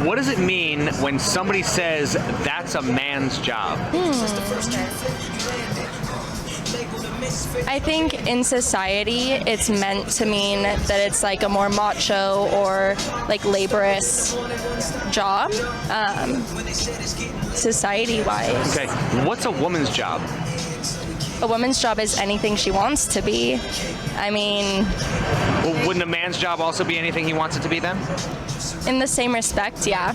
What does it mean when somebody says that's a man's job? I think in society it's meant to mean that it's like a more macho or like laborious job, society-wise. Okay, what's a woman's job? A woman's job is anything she wants to be. I mean, Well, wouldn't a man's job also be anything he wants it to be then? in the same respect, yeah.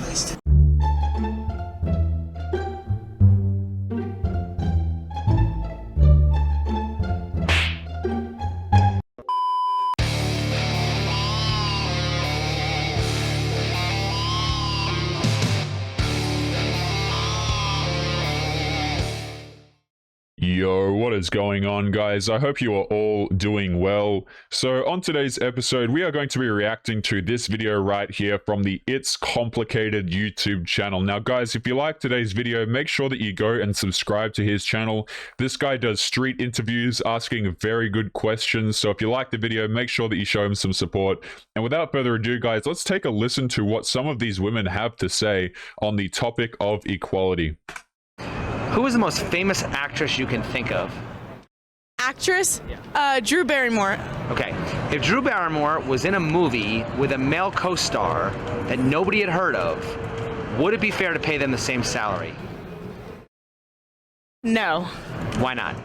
Yo, what is going on, guys? I hope you are all doing well. So on today's episode, we are going to be reacting to this video right here from the It's Complicated YouTube channel. Now, guys, if you like today's video, make sure that you go and subscribe to his channel. This guy does street interviews, asking very good questions. So if you like the video, make sure that you show him some support. And without further ado, guys, let's take a listen to what some of these women have to say on the topic of equality. Who is the most famous actress you can think of? Actress? Drew Barrymore. Okay, if Drew Barrymore was in a movie with a male co-star that nobody had heard of, would it be fair to pay them the same salary? No, Why not?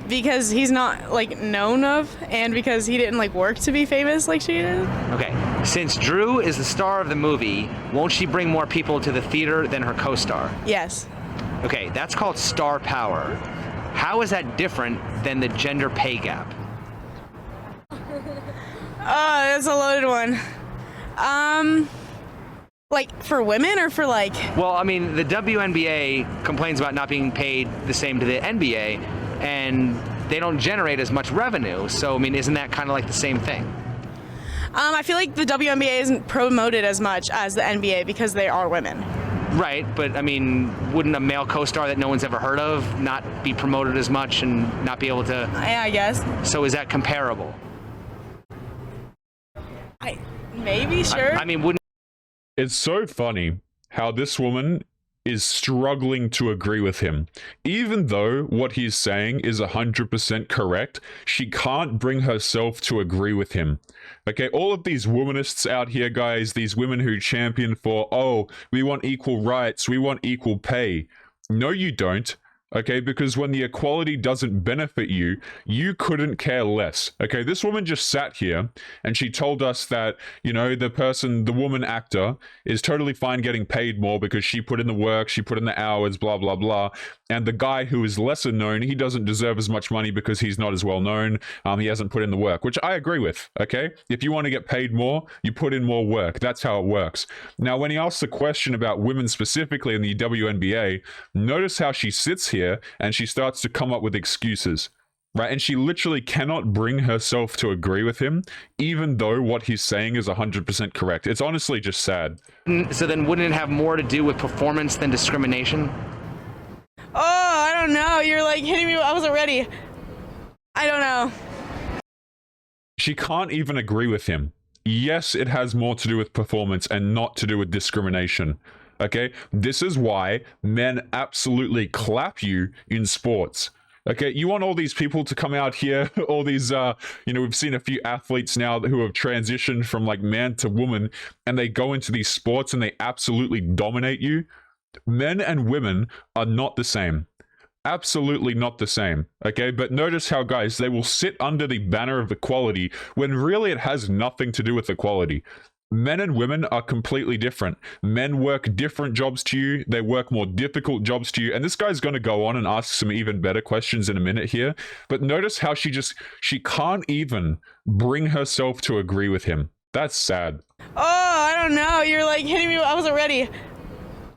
because he's not like known of, and because he didn't like work to be famous like she did. Okay, since Drew is the star of the movie, won't she bring more people to the theater than her co-star? Yes. Okay, that's called star power. How is that different than the gender pay gap? That's a loaded one. Like for women or for like? Well, I mean, the WNBA complains about not being paid the same to the NBA, and they don't generate as much revenue. So, I mean, isn't that kind of like the same thing? I feel like the WNBA isn't promoted as much as the NBA because they are women. Right, but I mean, wouldn't a male co-star that no one's ever heard of not be promoted as much and not be able to? Yeah, I guess. So is that comparable? Maybe, sure. I mean, wouldn't? It's so funny how this woman is struggling to agree with him. Even though what he's saying is 100% correct, she can't bring herself to agree with him. Okay, all of these womanists out here, guys, these women who champion for, oh, we want equal rights, we want equal pay. No, you don't. Okay, because when the equality doesn't benefit you, you couldn't care less. Okay, this woman just sat here and she told us that, you know, the woman actor is totally fine getting paid more because she put in the work, she put in the hours, blah, blah, blah. And the guy who is lesser known, he doesn't deserve as much money because he's not as well known. He hasn't put in the work, which I agree with. Okay, if you want to get paid more, you put in more work. That's how it works. Now, when he asks the question about women specifically in the WNBA, notice how she sits here and she starts to come up with excuses, right? And she literally cannot bring herself to agree with him, even though what he's saying is 100% correct. It's honestly just sad. So then wouldn't it have more to do with performance than discrimination? Oh, I don't know. You're like hitting me. I wasn't ready. I don't know. She can't even agree with him. Yes, it has more to do with performance and not to do with discrimination. Okay, this is why men absolutely clap you in sports. Okay, you want all these people to come out here, all these, we've seen a few athletes now who have transitioned from like man to woman, and they go into these sports and they absolutely dominate you. Men and women are not the same. Absolutely not the same. Okay, but notice how, guys, they will sit under the banner of equality when really it has nothing to do with equality. Men and women are completely different. Men work different jobs to you. They work more difficult jobs to you. And this guy's going to go on and ask some even better questions in a minute here. But notice how she can't even bring herself to agree with him. That's sad. Oh, I don't know. You're like hitting me. I wasn't ready.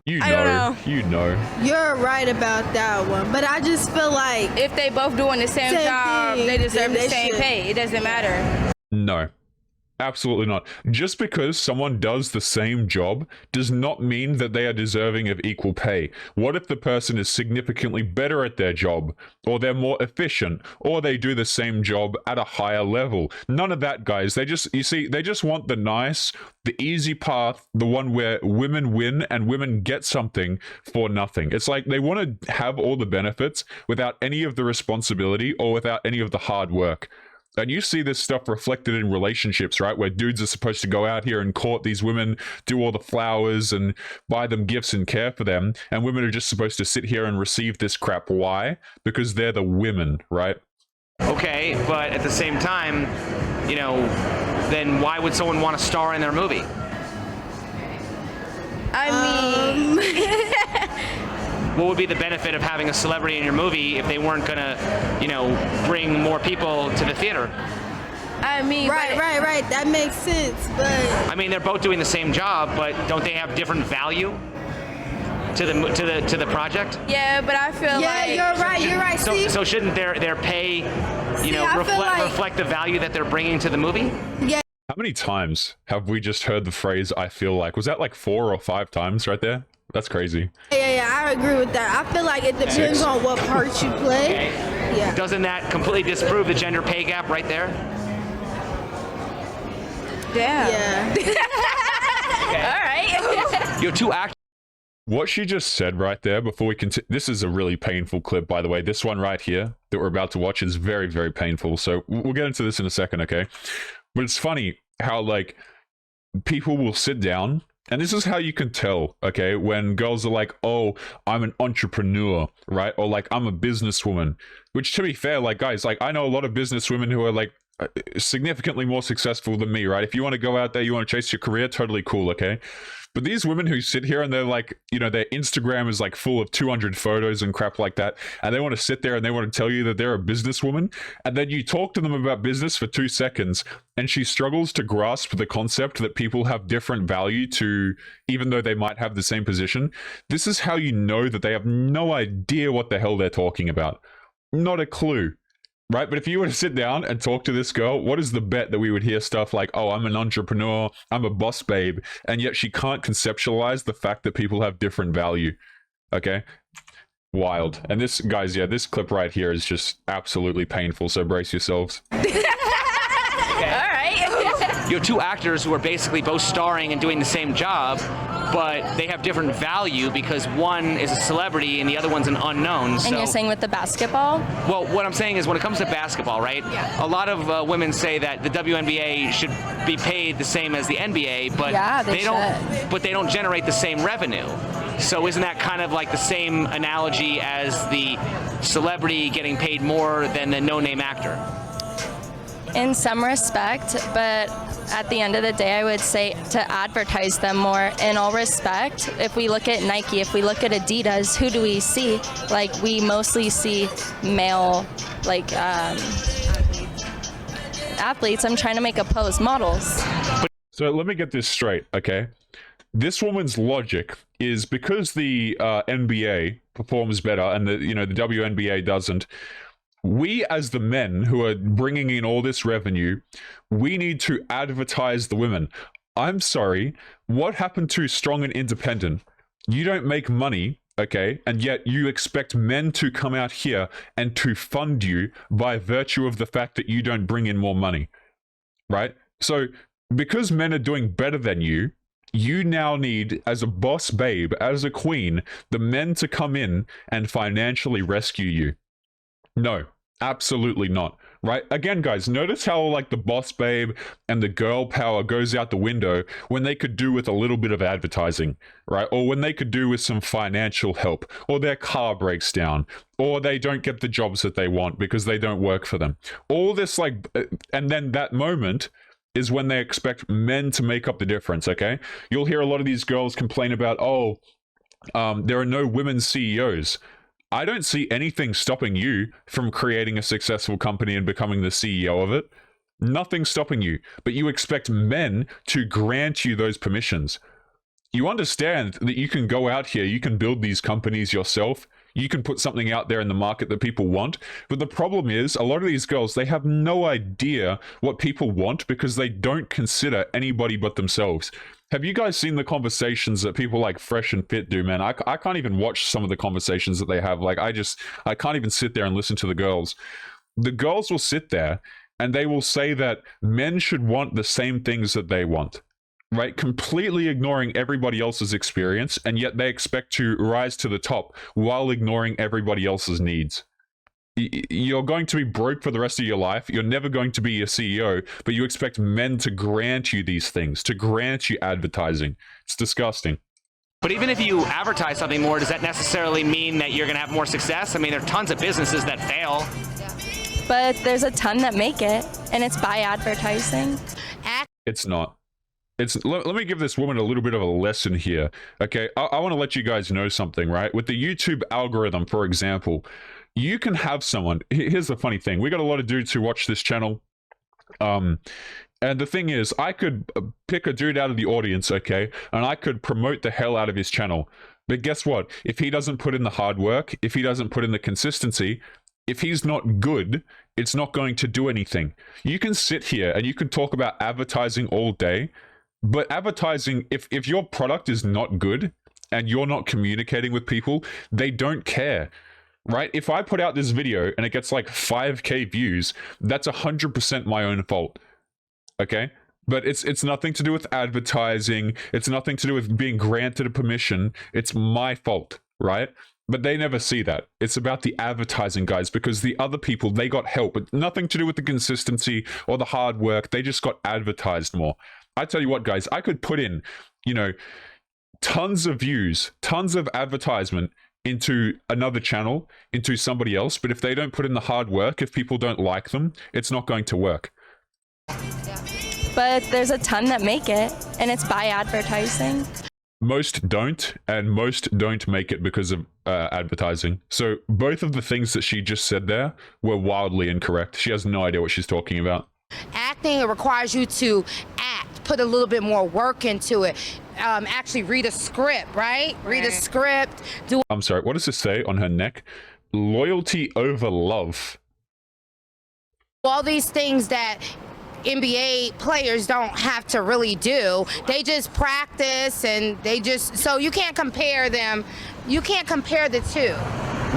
You know. I don't know. You know. You're right about that one, but I just feel like if they both doing the same job, thing, they deserve then the they same should. pay. It doesn't matter. No. Absolutely not. Just because someone does the same job does not mean that they are deserving of equal pay. What if the person is significantly better at their job, or they're more efficient, or they do the same job at a higher level? None of that, guys. They just, you see, they just want the nice, the easy path, the one where women win and women get something for nothing. It's like they want to have all the benefits without any of the responsibility or without any of the hard work. And you see this stuff reflected in relationships, right? Where dudes are supposed to go out here and court these women, do all the flowers and buy them gifts and care for them. And women are just supposed to sit here and receive this crap. Why? Because they're the women, right? Okay, but at the same time, you know, then why would someone want to star in their movie? I mean, What would be the benefit of having a celebrity in your movie if they weren't gonna, you know, bring more people to the theater? I mean, Right. That makes sense, but I mean, they're both doing the same job, but don't they have different value to the project? Yeah, but I feel yeah, like you're right. See, So shouldn't their pay, you know, I feel like- reflect the value that they're bringing to the movie? yeah, How many times have we just heard the phrase, I feel like? Was that like 4 or 5 times right there? That's crazy. I agree with that. I feel like it depends on what part you play. Yeah. Doesn't that completely disprove the gender pay gap right there? Yeah. all right. You have two actors. What she just said right there before we continue, this is a really painful clip, by the way. This one right here that we're about to watch is very, very painful. So we'll get into this in a second, okay? But it's funny how, like, people will sit down, and this is how you can tell, okay, when girls are like, oh, I'm an entrepreneur, right? Or like, I'm a businesswoman. Which, to be fair, like, guys, like, I know a lot of businesswomen who are like significantly more successful than me, right? If you want to go out there, you want to chase your career, totally cool, okay? But these women who sit here and they're like, you know, their Instagram is like full of 200 photos and crap like that, and they want to sit there and they want to tell you that they're a businesswoman, and then you talk to them about business for 2 seconds, and she struggles to grasp the concept that people have different value to, even though they might have the same position. This is how you know that they have no idea what the hell they're talking about. Not a clue. Right? But if you were to sit down and talk to this girl, what is the bet that we would hear stuff like, oh, I'm an entrepreneur, I'm a boss babe, and yet she can't conceptualize the fact that people have different value. Okay? Wild. And this, guys, yeah, this clip right here is just absolutely painful, so brace yourselves. All right. You have two actors who are basically both starring and doing the same job, but they have different value because one is a celebrity and the other one's an unknown. And you're saying with the basketball? Well, what I'm saying is when it comes to basketball, right? Yeah. A lot of women say that the WNBA should be paid the same as the NBA, but Yeah, they don't. But they don't generate the same revenue. So isn't that kind of like the same analogy as the celebrity getting paid more than the no-name actor? In some respect, but at the end of the day, I would say to advertise them more. In all respect, if we look at Nike, if we look at Adidas, who do we see? Like, we mostly see male, like, athletes. I'm trying to make a pose, models. So let me get this straight, okay? This woman's logic is because the NBA performs better and the WNBA doesn't. We, as the men who are bringing in all this revenue, we need to advertise the women. I'm sorry, what happened to Strong and Independent? You don't make money, okay, and yet you expect men to come out here and to fund you by virtue of the fact that you don't bring in more money, right? So because men are doing better than you, you now need, as a boss babe, as a queen, the men to come in and financially rescue you. No, absolutely not. Right? Again, guys, notice how like the boss babe and the girl power goes out the window when they could do with a little bit of advertising, right? Or when they could do with some financial help, or their car breaks down, or they don't get the jobs that they want because they don't work for them. All this like, and then that moment is when they expect men to make up the difference, okay? You'll hear a lot of these girls complain about, oh, there are no women CEOs. I don't see anything stopping you from creating a successful company and becoming the CEO of it. Nothing stopping you, but you expect men to grant you those permissions. You understand that you can go out here, you can build these companies yourself, you can put something out there in the market that people want. But the problem is, a lot of these girls, they have no idea what people want because they don't consider anybody but themselves. Have you guys seen the conversations that people like Fresh and Fit do, man? I can't even watch some of the conversations that they have. Like, I can't even sit there and listen to the girls. The girls will sit there and they will say that men should want the same things that they want, right? Completely ignoring everybody else's experience, and yet they expect to rise to the top while ignoring everybody else's needs. You're going to be broke for the rest of your life. You're never going to be a CEO, but you expect men to grant you these things, to grant you advertising. It's disgusting. But even if you advertise something more, does that necessarily mean that you're going to have more success? I mean, there are tons of businesses that fail. But there's a ton that make it, and it's by advertising. It's not. Let me give this woman a little bit of a lesson here. Okay, I want to let you guys know something, right? With the YouTube algorithm, for example, you can have someone. Here's the funny thing. We got a lot of dudes who watch this channel. And the thing is, I could pick a dude out of the audience, okay, and I could promote the hell out of his channel. But guess what? If he doesn't put in the hard work, if he doesn't put in the consistency, if he's not good, it's not going to do anything. You can sit here and you can talk about advertising all day, but advertising, if your product is not good and you're not communicating with people, they don't care, right? If I put out this video and it gets like 5K views, that's 100% my own fault, okay? But it's nothing to do with advertising. It's nothing to do with being granted a permission. It's my fault, right? But they never see that. It's about the advertising, guys, because the other people, they got help. But nothing to do with the consistency or the hard work. They just got advertised more. I tell you what, guys, I could put in, tons of views, tons of advertisement into another channel, into somebody else. But if they don't put in the hard work, if people don't like them, it's not going to work. But there's a ton that make it, and it's by advertising. Most don't, and most don't make it because of advertising. So both of the things that she just said there were wildly incorrect. She has no idea what she's talking about. Acting, it requires you to act, put a little bit more work into it. Actually read a script, right? Read a script. I'm sorry, what does this say on her neck? Loyalty over love. All these things that NBA players don't have to really do. They just practice and so you can't compare them. You can't compare the two.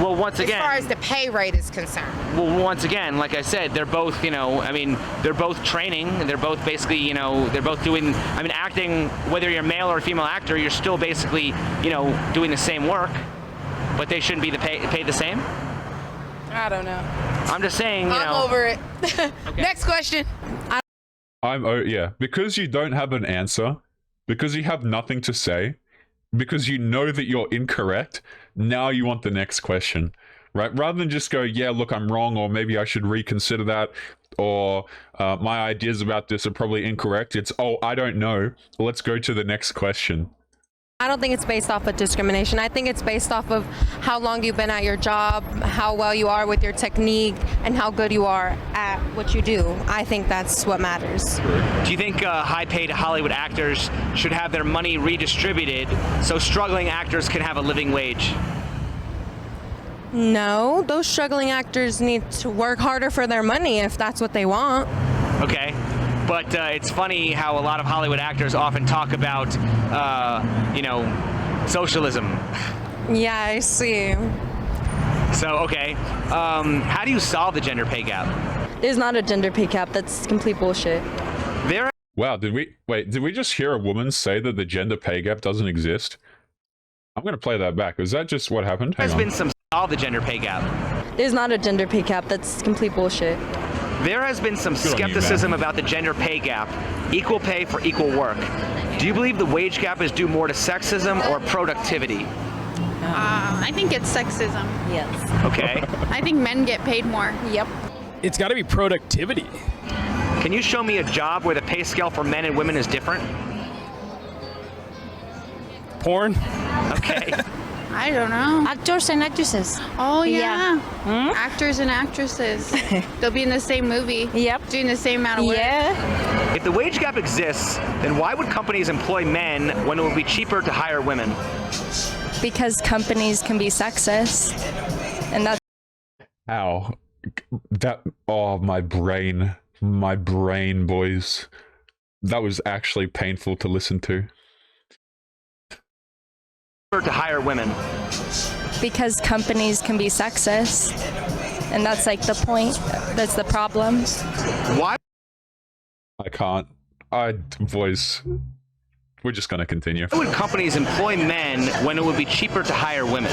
Well, once again, as far as the pay rate is concerned. Well, once again, like I said, they're both, they're both training. They're both basically, they're both doing, acting, whether you're a male or a female actor, you're still basically, doing the same work, but they shouldn't be paid the same? I don't know. I'm just saying, I'm over it. Okay. Next question. Yeah, because you don't have an answer, because you have nothing to say, because you know that you're incorrect, now you want the next question, right? Rather than just go, yeah, look, I'm wrong, or maybe I should reconsider that, or my ideas about this are probably incorrect. It's, oh, I don't know. Let's go to the next question. I don't think it's based off of discrimination. I think it's based off of how long you've been at your job, how well you are with your technique, and how good you are at what you do. I think that's what matters. Do you think high-paid Hollywood actors should have their money redistributed so struggling actors can have a living wage? No, those struggling actors need to work harder for their money if that's what they want. Okay. But it's funny how a lot of Hollywood actors often talk about, socialism. Yeah, I see. So, okay. How do you solve the gender pay gap? There's not a gender pay gap. That's complete bullshit. Wow, did we just hear a woman say that the gender pay gap doesn't exist? I'm going to play that back. Is that just what happened? There's been some solve the gender pay gap. There's not a gender pay gap. That's complete bullshit. There has been some skepticism about the gender pay gap, equal pay for equal work. Do you believe the wage gap is due more to sexism or productivity? I think it's sexism. Yes. Okay. I think men get paid more. Yep. It's got to be productivity. Can you show me a job where the pay scale for men and women is different? Porn. Okay. I don't know. Actors and actresses. Oh, yeah. Hmm? Actors and actresses. They'll be in the same movie. Yep. Doing the same amount of work. Yeah. If the wage gap exists, then why would companies employ men when it would be cheaper to hire women? Because companies can be sexist, and that's Ow. That, oh, my brain, boys. That was actually painful to listen to. To hire women. because companies can be sexist, and that's like the point. That's the problem. Why? I can't. Boys, we're just gonna continue. Why would companies employ men when it would be cheaper to hire women?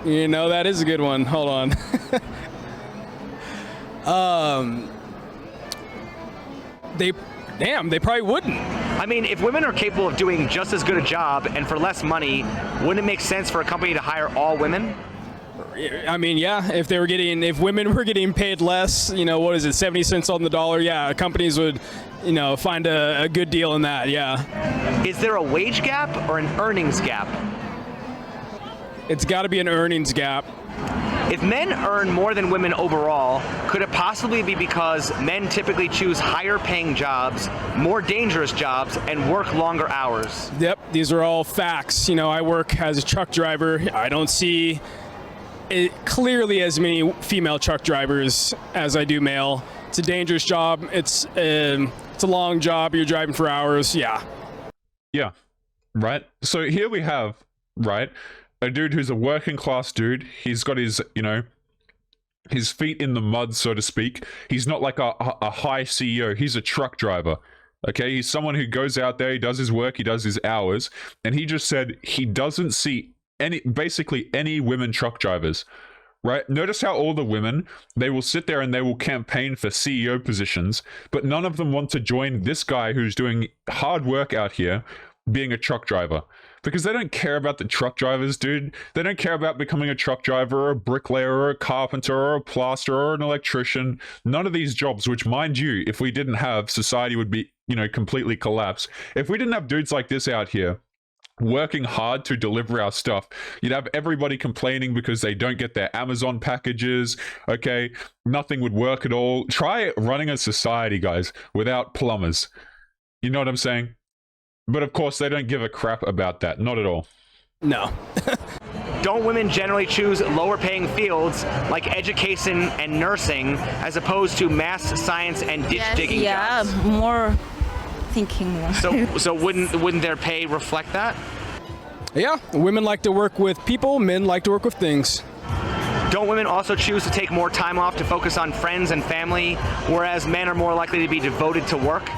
You know, that is a good one. Hold on. They probably wouldn't. I mean, if women are capable of doing just as good a job and for less money, wouldn't it make sense for a company to hire all women? I mean, yeah, if women were getting paid less, you know, what is it, 70 cents on the dollar? Yeah, companies would, you know, find a good deal in that, yeah. Is there a wage gap or an earnings gap? It's got to be an earnings gap. If men earn more than women overall, could it possibly be because men typically choose higher paying jobs, more dangerous jobs, and work longer hours? Yep, these are all facts. You know, I work as a truck driver. I don't see clearly as many female truck drivers as I do male. It's a dangerous job. It's a long job. You're driving for hours. Yeah. Yeah, right. So here we have, right, a dude who's a working class dude. He's got his, you know, his feet in the mud, so to speak. He's not like a high CEO. He's a truck driver. Okay, he's someone who goes out there, he does his work, he does his hours, and he just said he doesn't see basically any women truck drivers. Right? Notice how all the women, they will sit there and they will campaign for CEO positions, but none of them want to join this guy who's doing hard work out here being a truck driver. Because they don't care about the truck drivers, dude. They don't care about becoming a truck driver or a bricklayer or a carpenter or a plasterer or an electrician. None of these jobs, which mind you, if we didn't have, society would be, you know, completely collapse. If we didn't have dudes like this out here working hard to deliver our stuff, you'd have everybody complaining because they don't get their Amazon packages. Okay, nothing would work at all. Try running a society, guys, without plumbers. You know what I'm saying? But of course, they don't give a crap about that. Not at all. No. Don't women generally choose lower paying fields like education and nursing as opposed to math, science, and ditch digging jobs? More thinking more. So wouldn't their pay reflect that? Yeah, women like to work with people, men like to work with things. Don't women also choose to take more time off to focus on friends and family, whereas men are more likely to be devoted to work?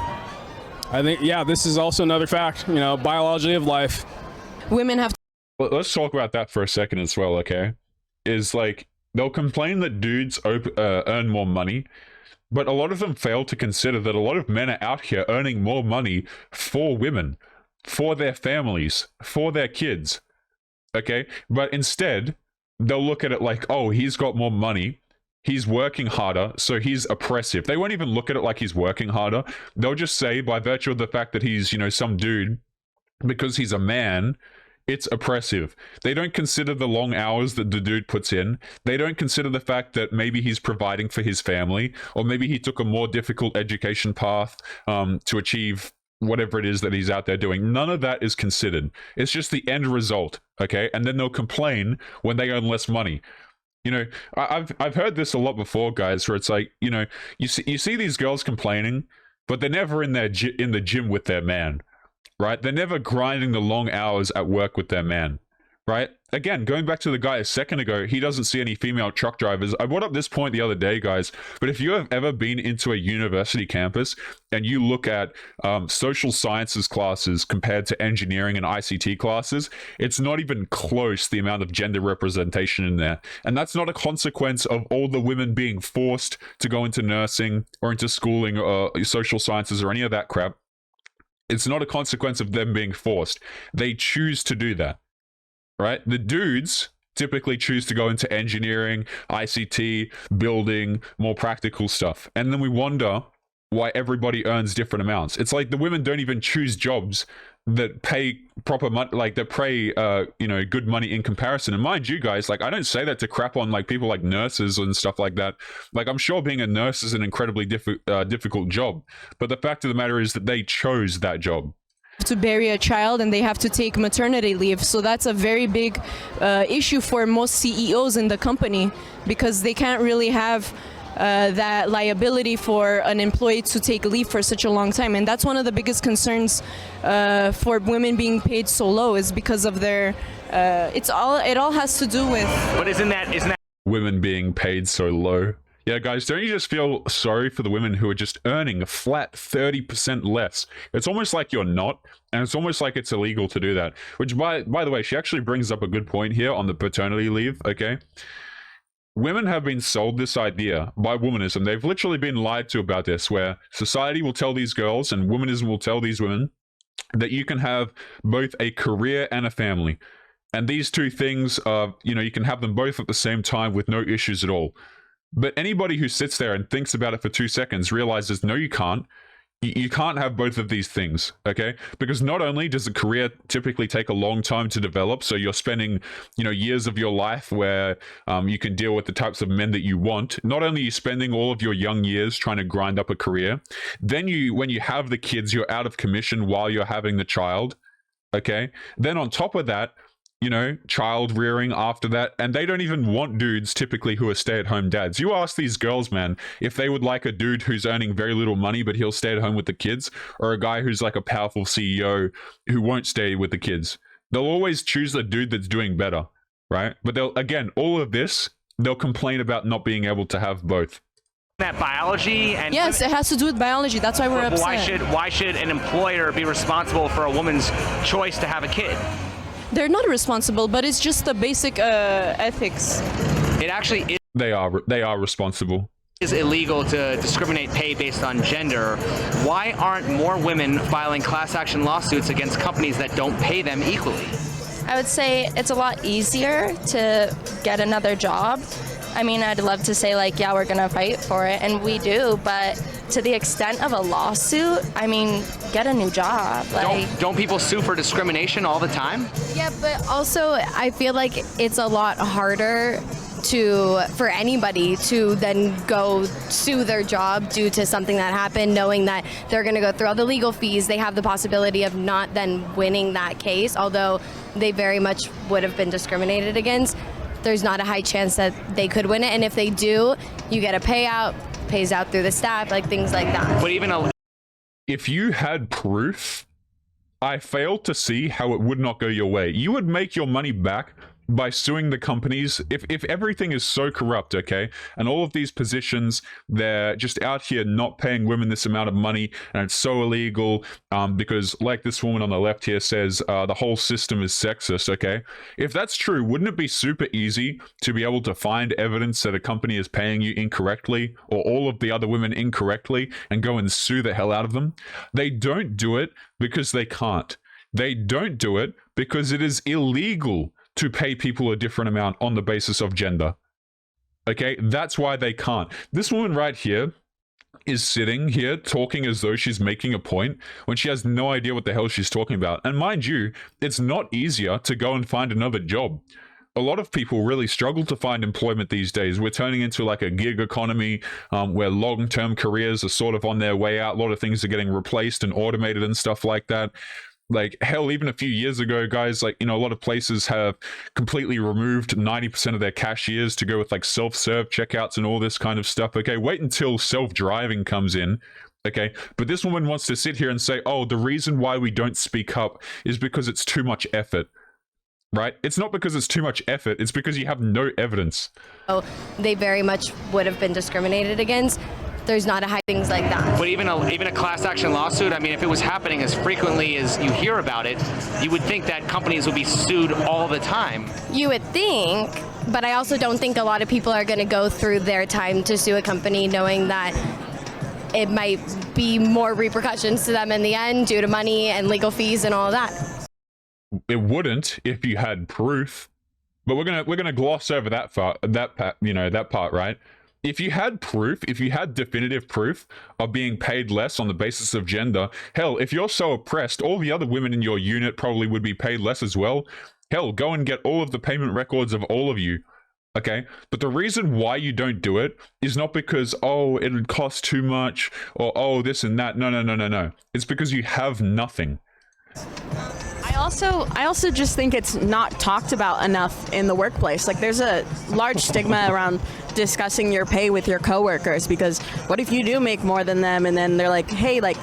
I think, yeah, this is also another fact, you know, biology of life. Women have. Well, let's talk about that for a second as well, okay? Is like, they'll complain that dudes earn more money, but a lot of them fail to consider that a lot of men are out here earning more money for women, for their families, for their kids, okay? But instead, they'll look at it like, oh, he's got more money, he's working harder, so he's oppressive. They won't even look at it like he's working harder. They'll just say, by virtue of the fact that he's, you know, some dude, because he's a man, it's oppressive. They don't consider the long hours that the dude puts in. They don't consider the fact that maybe he's providing for his family, or maybe he took a more difficult education path to achieve whatever it is that he's out there doing. None of that is considered. It's just the end result, okay? And then they'll complain when they earn less money. You know, I've heard this a lot before, guys, where it's like, you know, you see these girls complaining, but they're never in the gym with their man, right? They're never grinding the long hours at work with their man, right? Again, going back to the guy a second ago, he doesn't see any female truck drivers. I brought up this point the other day, guys, but if you have ever been into a university campus and you look at social sciences classes compared to engineering and ICT classes, it's not even close the amount of gender representation in there. And that's not a consequence of all the women being forced to go into nursing or into schooling or social sciences or any of that crap. It's not a consequence of them being forced. They choose to do that. Right? The dudes typically choose to go into engineering, ICT, building, more practical stuff. And then we wonder why everybody earns different amounts. It's like the women don't even choose jobs that pay proper money, like that pay, you know, good money in comparison. And mind you guys, like, I don't say that to crap on like people like nurses and stuff like that. Like, I'm sure being a nurse is an incredibly difficult job. But the fact of the matter is that they chose that job. to bury a child and they have to take maternity leave. So that's a very big issue for most CEOs in the company, because they can't really have that liability for an employee to take leave for such a long time. And that's one of the biggest concerns for women being paid so low, is because of their it all has to do with. But isn't that women being paid so low? Yeah, guys, don't you just feel sorry for the women who are just earning a flat 30% less? It's almost like you're not, and it's almost like it's illegal to do that. Which, by the way, she actually brings up a good point here on the paternity leave, okay? Women have been sold this idea by womanism. They've literally been lied to about this, where society will tell these girls and womanism will tell these women that you can have both a career and a family. And these two things are, you can have them both at the same time with no issues at all. But anybody who sits there and thinks about it for 2 seconds realizes, no, you can't. You can't have both of these things, okay? Because not only does a career typically take a long time to develop, so you're spending, years of your life where you can deal with the types of men that you want. Not only are you spending all of your young years trying to grind up a career, then when you have the kids, you're out of commission while you're having the child, okay? Then on top of that, child rearing after that, and they don't even want dudes typically who are stay-at-home dads. You ask these girls, man, if they would like a dude who's earning very little money but he'll stay at home with the kids, or a guy who's like a powerful CEO who won't stay with the kids. They'll always choose the dude that's doing better, right? But all of this, they'll complain about not being able to have both. That biology and yes, it has to do with biology. That's why we're upset. Why should an employer be responsible for a woman's choice to have a kid? They're not responsible, but it's just the basic ethics. It actually is. They are responsible. It is illegal to discriminate pay based on gender. Why aren't more women filing class action lawsuits against companies that don't pay them equally? I would say it's a lot easier to get another job. I mean, I'd love to say yeah, we're gonna fight for it, and we do, but to the extent of a lawsuit, I mean, get a new job. Don't people sue for discrimination all the time? Yeah, but also I feel like it's a lot harder for anybody to then go sue their job due to something that happened, knowing that they're going to go through all the legal fees. They have the possibility of not then winning that case, although they very much would have been discriminated against. There's not a high chance that they could win it, and if they do, you get a payout, pays out through the staff, things like that. But if you had proof, I fail to see how it would not go your way. You would make your money back by suing the companies. If everything is so corrupt, okay, and all of these positions, they're just out here not paying women this amount of money, and it's so illegal because, like this woman on the left here says, the whole system is sexist, okay? If that's true, wouldn't it be super easy to be able to find evidence that a company is paying you incorrectly, or all of the other women incorrectly, and go and sue the hell out of them? They don't do it because they can't. They don't do it because it is illegal to pay people a different amount on the basis of gender. Okay, that's why they can't. This woman right here is sitting here talking as though she's making a point when she has no idea what the hell she's talking about. And mind you, it's not easier to go and find another job. A lot of people really struggle to find employment these days. We're turning into a gig economy where long-term careers are sort of on their way out. A lot of things are getting replaced and automated and stuff like that. Hell, even a few years ago, guys, a lot of places have completely removed 90% of their cashiers to go with self-serve checkouts and all this kind of stuff. Okay, wait until self-driving comes in. Okay, but this woman wants to sit here and say, oh, the reason why we don't speak up is because it's too much effort. Right? It's not because it's too much effort, it's because you have no evidence. So they very much would have been discriminated against. There's not a high things like that. But even a class action lawsuit, I mean, if it was happening as frequently as you hear about it, you would think that companies would be sued all the time. You would think, but I also don't think a lot of people are going to go through their time to sue a company knowing that it might be more repercussions to them in the end due to money and legal fees and all of that. It wouldn't if you had proof, but we're gonna gloss over that part, right? If you had proof, if you had definitive proof of being paid less on the basis of gender, hell, if you're so oppressed, all the other women in your unit probably would be paid less as well. Hell, go and get all of the payment records of all of you. Okay, but the reason why you don't do it is not because, oh, it would cost too much, or oh, this and that. No. It's because you have nothing. I also just think it's not talked about enough in the workplace. Like, there's a large stigma around discussing your pay with your coworkers, because what if you do make more than them and then they're like, hey, like,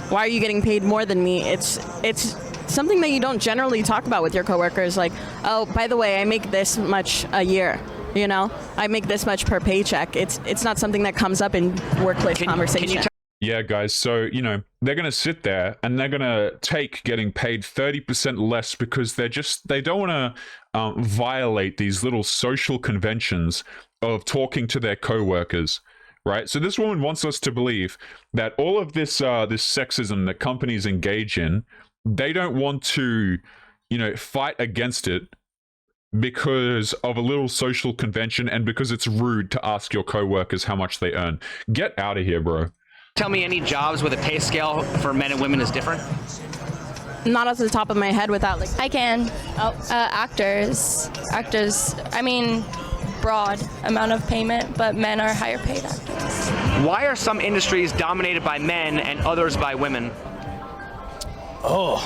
why are you getting paid more than me? It's something that you don't generally talk about with your coworkers. Like, oh, by the way, I make this much a year. You know, I make this much per paycheck. It's not something that comes up in workplace conversation. Yeah, guys. So, you know, they're going to sit there and they're going to take getting paid 30% less because they don't want to violate these little social conventions of talking to their coworkers, right? So this woman wants us to believe that all of this sexism that companies engage in, they don't want to, you know, fight against it because of a little social convention and because it's rude to ask your coworkers how much they earn. Get out of here, bro. Tell me any jobs where the pay scale for men and women is different? Not off the top of my head without like... I can. Actors. I mean, broad amount of payment, but men are higher paid actors. Why are some industries dominated by men and others by women? Oh.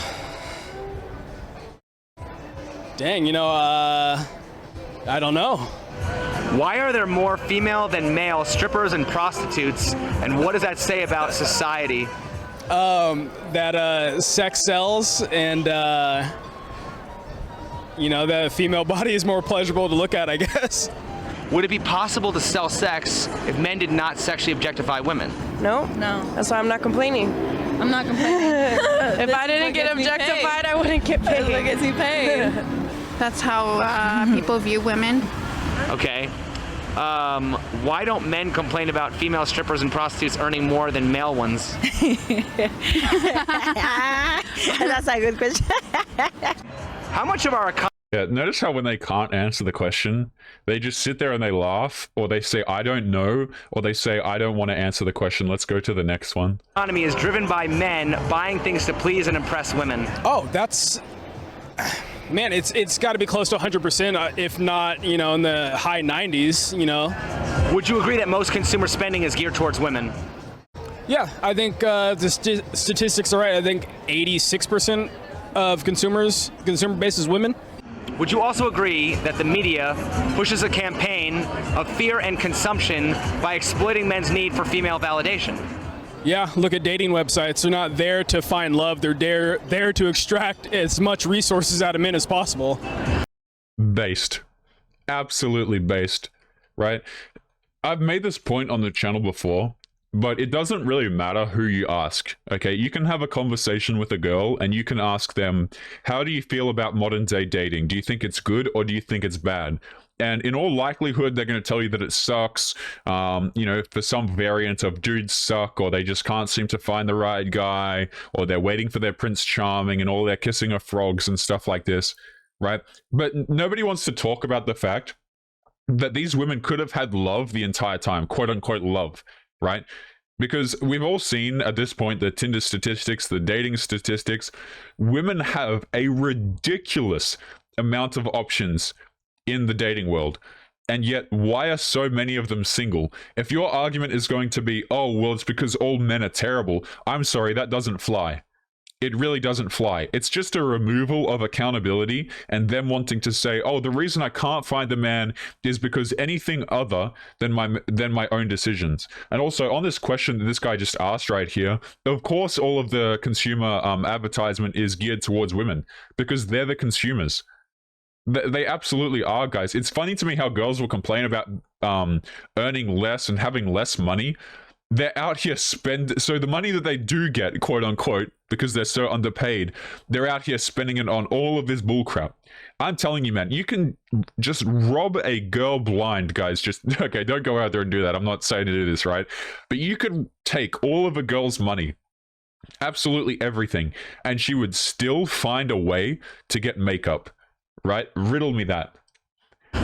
Dang, you know, I don't know. Why are there more female than male strippers and prostitutes, and what does that say about society? That sex sells, and you know, the female body is more pleasurable to look at, I guess. Would it be possible to sell sex if men did not sexually objectify women? No. That's why I'm not complaining. I'm not complaining. If I didn't get objectified, I wouldn't get paid. Look at you paid. That's how people view women. Okay. Why don't men complain about female strippers and prostitutes earning more than male ones? That's a good question. How much of our economy... Yeah, notice how when they can't answer the question, they just sit there and they laugh, or they say, I don't know, or they say, I don't want to answer the question. Let's go to the next one. Economy is driven by men buying things to please and impress women. Oh, that's... Man, it's got to be close to 100%, if not, you know, in the high 90s, you know. Would you agree that most consumer spending is geared towards women? Yeah, I think the statistics are right. I think 86% of consumer base is women. Would you also agree that the media pushes a campaign of fear and consumption by exploiting men's need for female validation? Yeah, look at dating websites. They're not there to find love. They're there to extract as much resources out of men as possible. Based. Absolutely based, right? I've made this point on the channel before, but it doesn't really matter who you ask, okay? You can have a conversation with a girl and you can ask them, how do you feel about modern day dating? Do you think it's good or do you think it's bad? And in all likelihood, they're going to tell you that it sucks, you know, for some variant of dudes suck, or they just can't seem to find the right guy, or they're waiting for their Prince Charming and all their kissing of frogs and stuff like this, right? But nobody wants to talk about the fact that these women could have had love the entire time, quote unquote love, right? Because we've all seen at this point the Tinder statistics, the dating statistics. Women have a ridiculous amount of options in the dating world, and yet why are so many of them single? If your argument is going to be, oh well, it's because all men are terrible, I'm sorry, that doesn't fly. It really doesn't fly. It's just a removal of accountability and them wanting to say, oh, the reason I can't find a man is because anything other than my own decisions. And also on this question that this guy just asked right here, of course all of the consumer advertisement is geared towards women because they're the consumers. They absolutely are, guys. It's funny to me how girls will complain about earning less and having less money. They're out here so the money that they do get, quote unquote, because they're so underpaid, they're out here spending it on all of this bullcrap. I'm telling you, man, you can just rob a girl blind, guys. Just, okay, don't go out there and do that. I'm not saying to do this, right? But you could take all of a girl's money, absolutely everything, and she would still find a way to get makeup. Right? Riddle me that.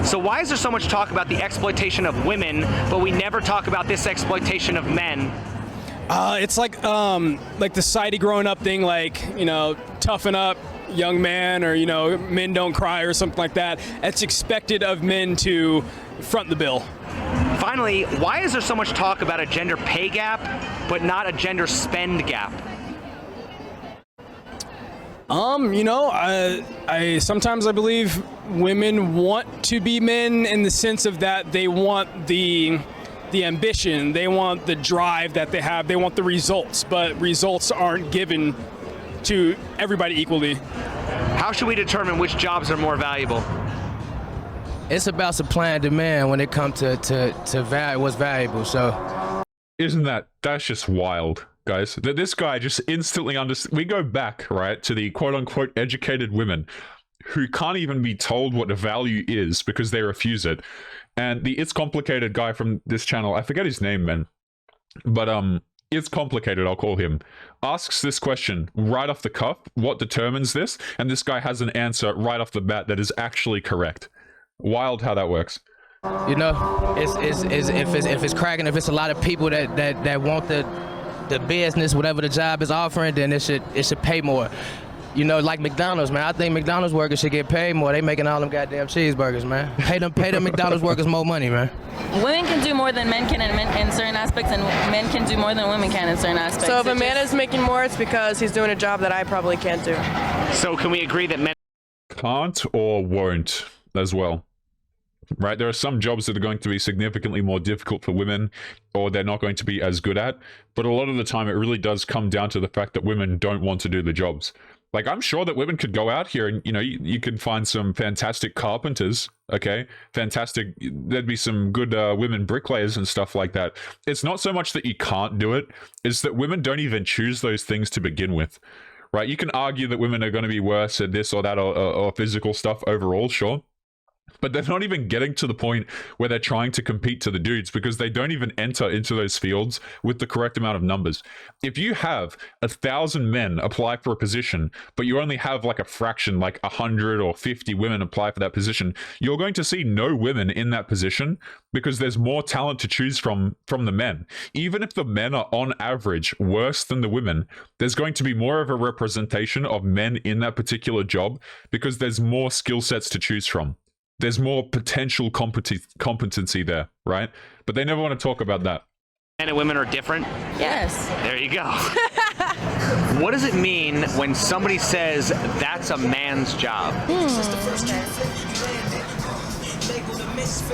So why is there so much talk about the exploitation of women, but we never talk about this exploitation of men? It's like the society growing up thing, like, you know, toughen up, young man, or, you know, men don't cry or something like that. It's expected of men to front the bill. Finally, why is there so much talk about a gender pay gap, but not a gender spend gap? I sometimes I believe women want to be men in the sense of that they want the ambition, they want the drive that they have, they want the results, but results aren't given to everybody equally. How should we determine which jobs are more valuable? It's about supply and demand when it comes to what's valuable. So, that's just wild, guys. That this guy just instantly we go back, right, to the quote-unquote educated women who can't even be told what the value is because they refuse it. And the It's Complicated guy from this channel, I forget his name, man, but It's Complicated, I'll call him, asks this question right off the cuff, what determines this? And this guy has an answer right off the bat that is actually correct. Wild how that works. you know, if it's cracking, if it's a lot of people that want the business, whatever the job is offering, then it should pay more. You know, like McDonald's, man. I think McDonald's workers should get paid more. They making all them goddamn cheeseburgers, man. Pay them McDonald's workers more money, man. Women can do more than men can in certain aspects, and men can do more than women can in certain aspects. So if a man is making more, it's because he's doing a job that I probably can't do. So can we agree that men can't or won't as well? Right, there are some jobs that are going to be significantly more difficult for women, or they're not going to be as good at, but a lot of the time it really does come down to the fact that women don't want to do the jobs. Like, I'm sure that women could go out here and, you know, you could find some fantastic carpenters, okay? Fantastic, there'd be some good women bricklayers and stuff like that. It's not so much that you can't do it, it's that women don't even choose those things to begin with, right? You can argue that women are going to be worse at this or that or physical stuff overall, sure. But they're not even getting to the point where they're trying to compete to the dudes because they don't even enter into those fields with the correct amount of numbers. If you have 1,000 men apply for a position, but you only have like a fraction, like 100 or 50 women apply for that position, you're going to see no women in that position because there's more talent to choose from the men. Even if the men are on average worse than the women, there's going to be more of a representation of men in that particular job because there's more skill sets to choose from. There's more potential competency there, right? But they never want to talk about that. Men and women are different? Yes. There you go. What does it mean when somebody says that's a man's job?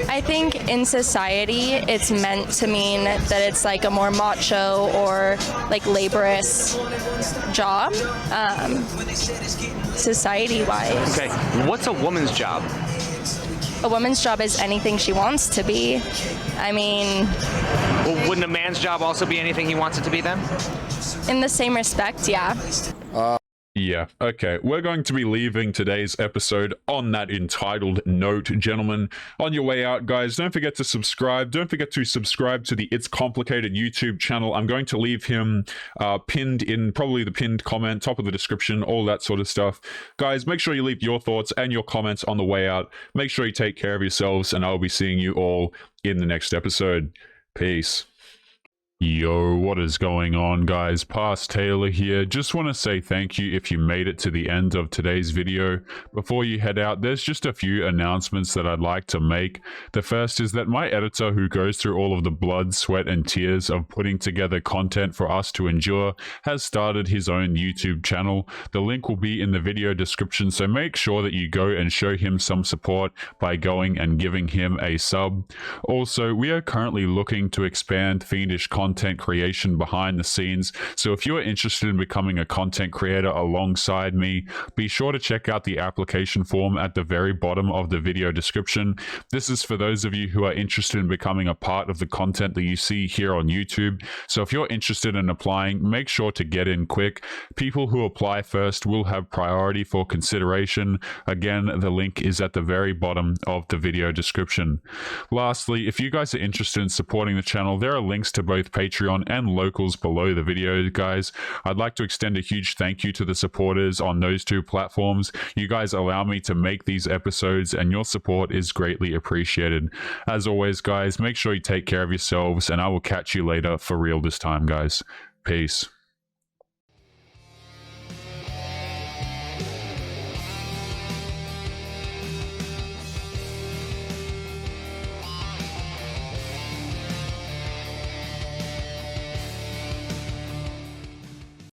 I think in society it's meant to mean that it's like a more macho or like laborious job, society-wise. Okay, what's a woman's job? A woman's job is anything she wants to be. I mean... Well, wouldn't a man's job also be anything he wants it to be then? In the same respect, yeah. Yeah, okay. We're going to be leaving today's episode on that entitled note, gentlemen. On your way out, guys, don't forget to subscribe. Don't forget to subscribe to the It's Complicated YouTube channel. I'm going to leave him pinned in probably the pinned comment, top of the description, all that sort of stuff. Guys, make sure you leave your thoughts and your comments on the way out. Make sure you take care of yourselves, and I'll be seeing you all in the next episode. Peace. Yo, what is going on, guys? Past Taylor here. Just want to say thank you if you made it to the end of today's video. Before you head out, there's just a few announcements that I'd like to make. The first is that my editor, who goes through all of the blood, sweat, and tears of putting together content for us to endure, has started his own YouTube channel. The link will be in the video description, so make sure that you go and show him some support by going and giving him a sub. Also, we are currently looking to expand Fiendish content creation behind the scenes, so if you're interested in becoming a content creator alongside me, be sure to check out the application form at the very bottom of the video description. This is for those of you who are interested in becoming a part of the content that you see here on YouTube. So if you're interested in applying, make sure to get in quick. People who apply first will have priority for consideration. Again, the link is at the very bottom of the video description. Lastly, if you guys are interested in supporting the channel, there are links to both Patreon and locals below the video, guys. I'd like to extend a huge thank you to the supporters on those two platforms. You guys allow me to make these episodes, and your support is greatly appreciated. As always, guys, make sure you take care of yourselves, and I will catch you later for real this time, guys. Peace.